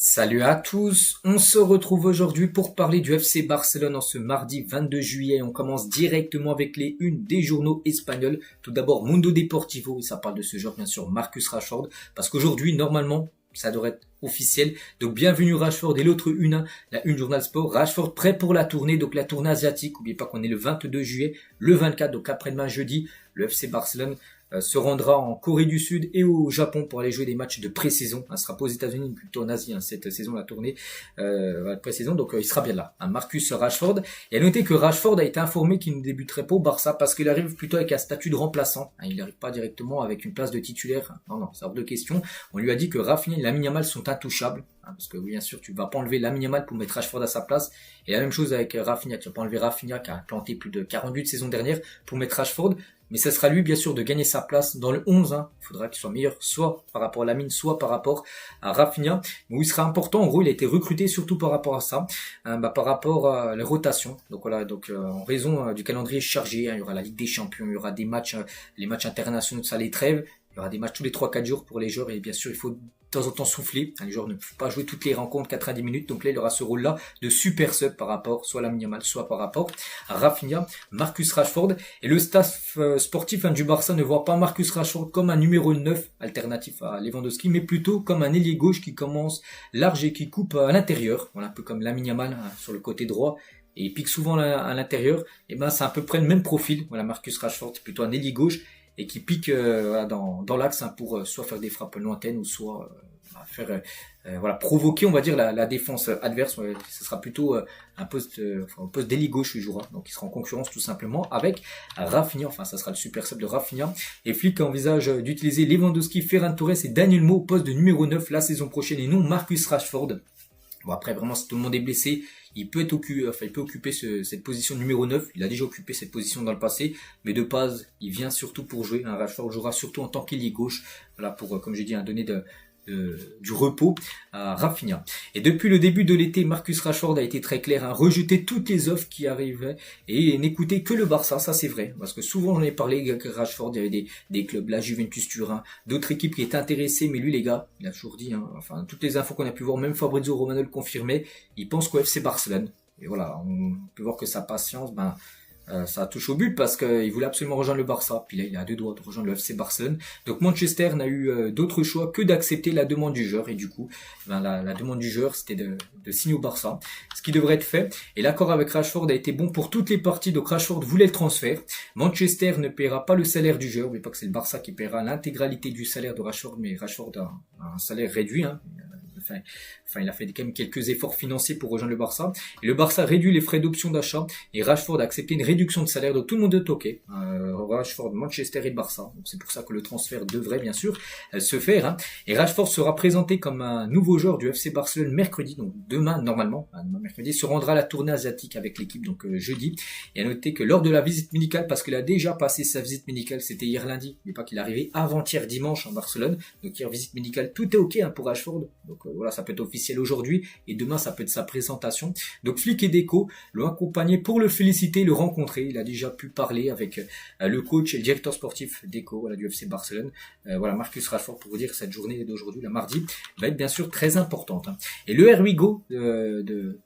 Salut à tous, on se retrouve aujourd'hui pour parler du FC Barcelone en ce mardi 22 juillet. On commence directement avec les unes des journaux espagnols. Tout d'abord Mundo Deportivo, et ça parle de ce joueur bien sûr, Marcus Rashford, parce qu'aujourd'hui normalement ça devrait être officiel. Donc bienvenue Rashford et l'autre une, la une Journal Sport. Rashford prêt pour la tournée, donc la tournée asiatique. N'oubliez pas qu'on est le 22 juillet, le 24, donc après-demain jeudi, le FC Barcelone se rendra en Corée du Sud et au Japon pour aller jouer des matchs de pré-saison. Ce sera pas aux États-Unis, mais plutôt en Asie cette saison, la tournée pré-saison. Donc il sera bien là. Marcus Rashford. Et à noter que Rashford a été informé qu'il ne débuterait pas au Barça parce qu'il arrive plutôt avec un statut de remplaçant. Il n'arrive pas directement avec une place de titulaire. Non, c'est hors de question. On lui a dit que Rafinha et Lamine Yamal sont intouchables. Parce que bien sûr, tu ne vas pas enlever Lamine Yamal pour mettre Rashford à sa place. Et la même chose avec Rafinha. Tu ne vas pas enlever Rafinha qui a planté plus de 40 buts saison dernière pour mettre Rashford. Mais ça sera lui, bien sûr, de gagner sa place dans le 11. Il faudra qu'il soit meilleur, soit par rapport à Lamine, soit par rapport à Rafinha. Mais où il sera important, en gros, il a été recruté surtout par rapport à ça, par rapport à la rotation. Donc voilà, en raison du calendrier chargé, il y aura la Ligue des Champions, il y aura des matchs, les matchs internationaux, ça les trêves. Il y aura des matchs tous les 3-4 jours pour les joueurs et bien sûr, il faut de temps en temps souffler. Les joueurs ne peuvent pas jouer toutes les rencontres 90 minutes. Donc là, il aura ce rôle-là de super sub par rapport soit à Lamine Yamal, soit par rapport à Rafinha, Marcus Rashford. Et le staff sportif du Barça ne voit pas Marcus Rashford comme un numéro 9 alternatif à Lewandowski, mais plutôt comme un ailier gauche qui commence large et qui coupe à l'intérieur. Voilà, un peu comme Lamine Yamal sur le côté droit. Et il pique souvent à l'intérieur. Et c'est à peu près le même profil. Voilà, Marcus Rashford, c'est plutôt un ailier gauche et qui pique dans l'axe pour soit faire des frappes lointaines ou soit faire provoquer on va dire la défense adverse. Ce sera plutôt un poste d'ailier gauche où il jouera, donc il sera en concurrence tout simplement avec Rafinha. Ça sera le super sub de Rafinha. Et Flick envisage d'utiliser Lewandowski, Ferran Torres et Daniel Mo au poste de numéro 9 la saison prochaine et non Marcus Rashford. Bon, après, vraiment, si tout le monde est blessé, il peut occuper cette position numéro 9. Il a déjà occupé cette position dans le passé. Mais de base, il vient surtout pour jouer. Rashford jouera surtout en tant qu'ailier gauche. Voilà, pour, comme j'ai dit, donner du repos à Rafinha. Et depuis le début de l'été, Marcus Rashford a été très clair, rejeter toutes les offres qui arrivaient et n'écouter que le Barça. Ça, c'est vrai. Parce que souvent, j'en ai parlé avec Rashford, il y avait des clubs, la Juventus Turin, d'autres équipes qui étaient intéressées. Mais lui, les gars, il a toujours dit, toutes les infos qu'on a pu voir, même Fabrizio Romano le confirmait, il pense qu'au FC Barcelone. Et voilà, on peut voir que sa patience, ça touche au but parce qu'il voulait absolument rejoindre le Barça. Puis là, il a deux doigts de rejoindre le FC Barcelone. Donc Manchester n'a eu d'autre choix que d'accepter la demande du joueur. Et du coup, la demande du joueur, c'était de signer au Barça. Ce qui devrait être fait. Et l'accord avec Rashford a été bon pour toutes les parties. Donc Rashford voulait le transfert. Manchester ne paiera pas le salaire du joueur. Mais pas que c'est le Barça qui paiera l'intégralité du salaire de Rashford. Mais Rashford a un salaire réduit. Il a fait quand même quelques efforts financiers pour rejoindre le Barça. Et le Barça réduit les frais d'option d'achat. Et Rashford a accepté une réduction de salaire. Donc tout le monde est OK. Rashford, Manchester et le Barça. Donc c'est pour ça que le transfert devrait bien sûr se faire. Et Rashford sera présenté comme un nouveau joueur du FC Barcelone mercredi. Donc demain, normalement, mercredi, se rendra à la tournée asiatique avec l'équipe. Donc jeudi. Et à noter que lors de la visite médicale, parce qu'il a déjà passé sa visite médicale, c'était hier lundi. Mais pas qu'il est arrivé avant-hier dimanche en Barcelone. Donc hier, visite médicale, tout est OK pour Rashford. Donc voilà, ça peut être officiel aujourd'hui et demain ça peut être sa présentation. Donc Flick et Deco l'ont accompagné pour le féliciter, le rencontrer. Il a déjà pu parler avec le coach et le directeur sportif Deco du FC Barcelone. Marcus Rashford, pour vous dire que cette journée d'aujourd'hui, la mardi, va être bien sûr très importante. Et le Here We Go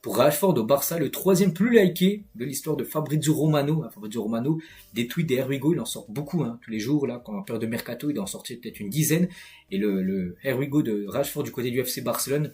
pour Rashford au Barça, le troisième plus liké de l'histoire de Fabrizio Romano. Fabrizio Romano, des tweets des Here We Go, il en sort beaucoup tous les jours là, quand en période de mercato, il doit en sortir peut-être une dizaine. Et le Here We Go de Rashford du côté du FC Barcelone,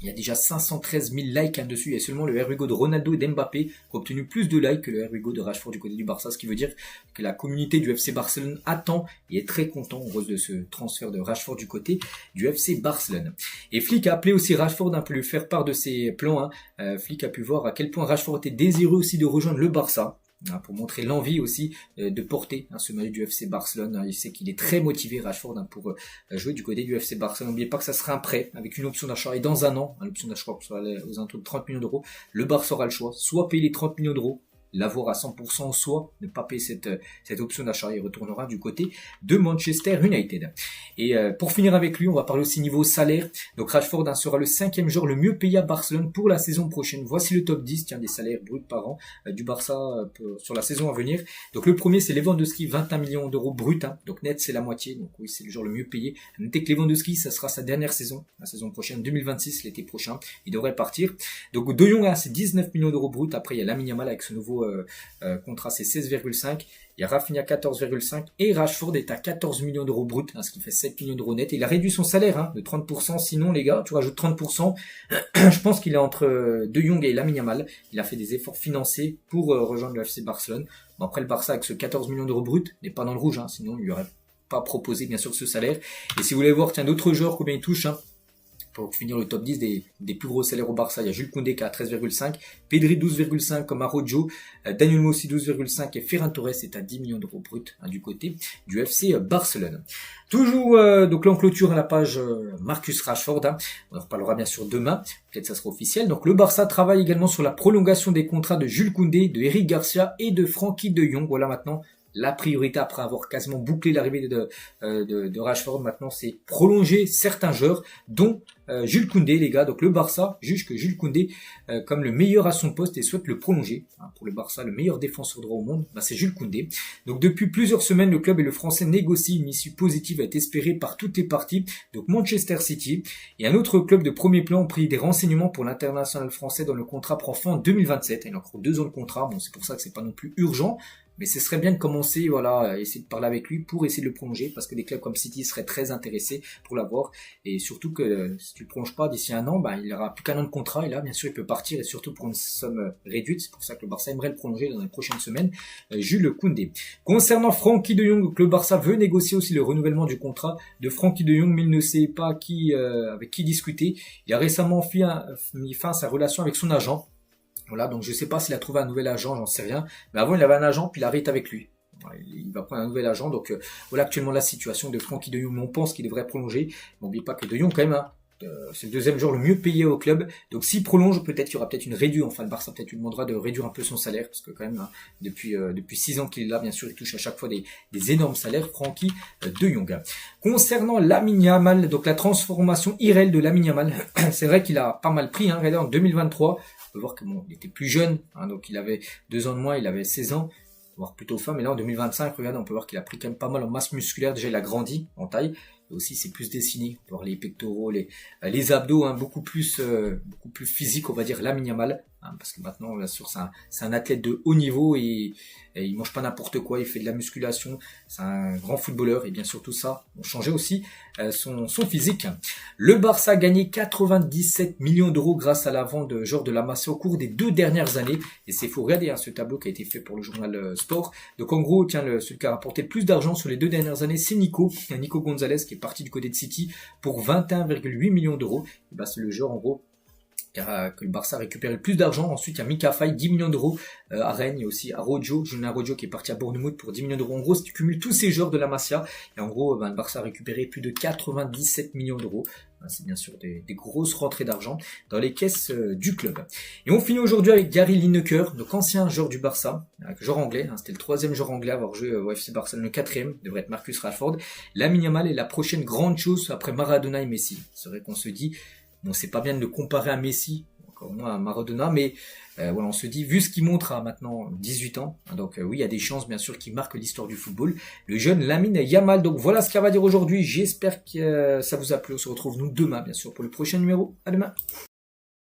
il y a déjà 513 000 likes dessus. Il y a seulement le Here We Go de Ronaldo et d'Mbappé qui ont obtenu plus de likes que le Here We Go de Rashford du côté du Barça. Ce qui veut dire que la communauté du FC Barcelone attend et est très content en cause de ce transfert de Rashford du côté du FC Barcelone. Et Flick a appelé aussi Rashford pour lui faire part de ses plans. Flick a pu voir à quel point Rashford était désireux aussi de rejoindre le Barça. Pour montrer l'envie aussi de porter ce maillot du FC Barcelone. Il sait qu'il est très motivé, Rashford, pour jouer du côté du FC Barcelone. N'oubliez pas que ça sera un prêt avec une option d'achat. Et dans un an, l'option d'achat soit aux alentours de 30 millions d'euros, le Barça aura le choix. Soit payer les 30 millions d'euros l'avoir à 100% en soi, ne pas payer cette option d'achat. Il retournera du côté de Manchester United. Et pour finir avec lui, on va parler aussi niveau salaire. Donc Rashford sera le 5e joueur le mieux payé à Barcelone pour la saison prochaine. Voici le top 10 des salaires bruts par an du Barça sur la saison à venir. Donc le premier c'est Lewandowski, 21 millions d'euros bruts. Donc net c'est la moitié, donc oui c'est le joueur le mieux payé. Notez que Lewandowski ça sera sa dernière saison, la saison prochaine 2026, l'été prochain, il devrait partir. Donc De Jong c'est 19 millions d'euros bruts. Après il y a Lamine Yamal avec ce nouveau contrat c'est 16,5. Il y a Rafinha 14,5 et Rashford est à 14 millions d'euros bruts, ce qui fait 7 millions d'euros net. Il a réduit son salaire de 30%, sinon les gars, tu rajoutes 30%, je pense qu'il est entre De Jong et Lamine Yamal. Il a fait des efforts financiers pour rejoindre le FC Barcelone. Bon, après le Barça avec ce 14 millions d'euros bruts n'est pas dans le rouge, sinon il lui aurait pas proposé bien sûr ce salaire. Et si vous voulez voir d'autres joueurs combien ils touchent, pour finir le top 10 des plus gros salaires au Barça, il y a Jules Koundé qui a 13,5, Pedri 12,5 comme Araujo, Daniel Messi 12,5 et Ferran Torres est à 10 millions d'euros bruts du côté du FC Barcelone. Toujours, donc là on clôture la page Marcus Rashford, on en reparlera bien sûr demain, peut-être ça sera officiel. Donc le Barça travaille également sur la prolongation des contrats de Jules Koundé, de Eric Garcia et de Frenkie de Jong. Voilà maintenant la priorité après avoir quasiment bouclé l'arrivée de Rashford. Maintenant, c'est prolonger certains joueurs, dont Jules Koundé, les gars. Donc le Barça juge que Jules Koundé, comme le meilleur à son poste et souhaite le prolonger. Pour le Barça, le meilleur défenseur droit au monde, c'est Jules Koundé. Donc depuis plusieurs semaines, le club et le Français négocient. Une issue positive est espérée par toutes les parties. Donc Manchester City et un autre club de premier plan ont pris des renseignements pour l'international français dont le contrat prend fin en 2027. Il a encore 2 ans de contrat. Bon, c'est pour ça que c'est pas non plus urgent. Mais ce serait bien de commencer, essayer de parler avec lui pour essayer de le prolonger, parce que des clubs comme City seraient très intéressés pour l'avoir. Et surtout que si tu le prolonges pas d'ici 1 an, il aura plus qu'1 an de contrat, et là, bien sûr, il peut partir, et surtout pour une somme réduite. C'est pour ça que le Barça aimerait le prolonger dans les prochaines semaines. Jules Koundé. Concernant Frenkie de Jong, le Barça veut négocier aussi le renouvellement du contrat de Frenkie de Jong, mais il ne sait pas avec qui discuter. Il a récemment mis fin à sa relation avec son agent. Voilà, donc je sais pas s'il a trouvé un nouvel agent, j'en sais rien. Mais avant, il avait un agent, puis il arrête avec lui. Il va prendre un nouvel agent. Donc voilà actuellement la situation de Frenkie de Jong. On pense qu'il devrait prolonger. N'oubliez pas que de Jong, quand même, c'est le 2e joueur le mieux payé au club. Donc s'il prolonge, peut-être qu'il y aura peut-être une réduction. Enfin, le Barça peut-être lui demandera de réduire un peu son salaire. Parce que quand même, depuis 6 ans qu'il est là, bien sûr, il touche à chaque fois des énormes salaires. Frenkie de Jong. Concernant Lamine Yamal, donc la transformation irréelle de Lamine Yamal, c'est vrai qu'il a pas mal pris. Regardez, en 2023, on peut voir que il était plus jeune. Donc il avait 2 ans de moins, il avait 16 ans. Voire plutôt fin, mais là en 2025, regardez, on peut voir qu'il a pris quand même pas mal en masse musculaire. Déjà, il a grandi en taille. Et aussi, c'est plus dessiné. On peut voir les pectoraux, les abdos, beaucoup plus physique, on va dire, Lamine Yamal. Parce que maintenant, bien sûr, c'est un athlète de haut niveau et il mange pas n'importe quoi. Il fait de la musculation. C'est un grand footballeur. Et bien sûr, tout ça, on changeait aussi son physique. Le Barça a gagné 97 millions d'euros grâce à la vente de joueurs de la Masia au cours des 2 dernières années. Et c'est faux. Regardez ce tableau qui a été fait pour le journal Sport. Donc en gros, celui qui a rapporté le plus d'argent sur les 2 dernières années, c'est Nico Gonzalez qui est parti du côté de City pour 21,8 millions d'euros. Et c'est le joueur en gros que le Barça a récupéré le plus d'argent. Ensuite, il y a Mika Faye, 10 millions d'euros à Rennes. Il y a aussi Julien Araujo qui est parti à Bournemouth pour 10 millions d'euros. En gros, si tu cumules tous ces joueurs de la Masia, et en gros, le Barça a récupéré plus de 97 millions d'euros. C'est bien sûr des grosses rentrées d'argent dans les caisses du club. Et on finit aujourd'hui avec Gary Lineker, donc ancien joueur du Barça, joueur anglais. C'était le 3e joueur anglais à avoir joué au FC Barcelone. Le 4e devrait être Marcus Rashford. Lamine Yamal est la prochaine grande chose après Maradona et Messi. C'est vrai qu'on se dit, bon, c'est pas bien de le comparer à Messi, encore moins à Maradona, mais on se dit, vu ce qu'il montre à maintenant 18 ans, donc oui, il y a des chances bien sûr qu'il marque l'histoire du football, le jeune Lamine Yamal. Donc voilà ce qu'il va dire aujourd'hui, j'espère que ça vous a plu, on se retrouve nous demain bien sûr pour le prochain numéro, à demain.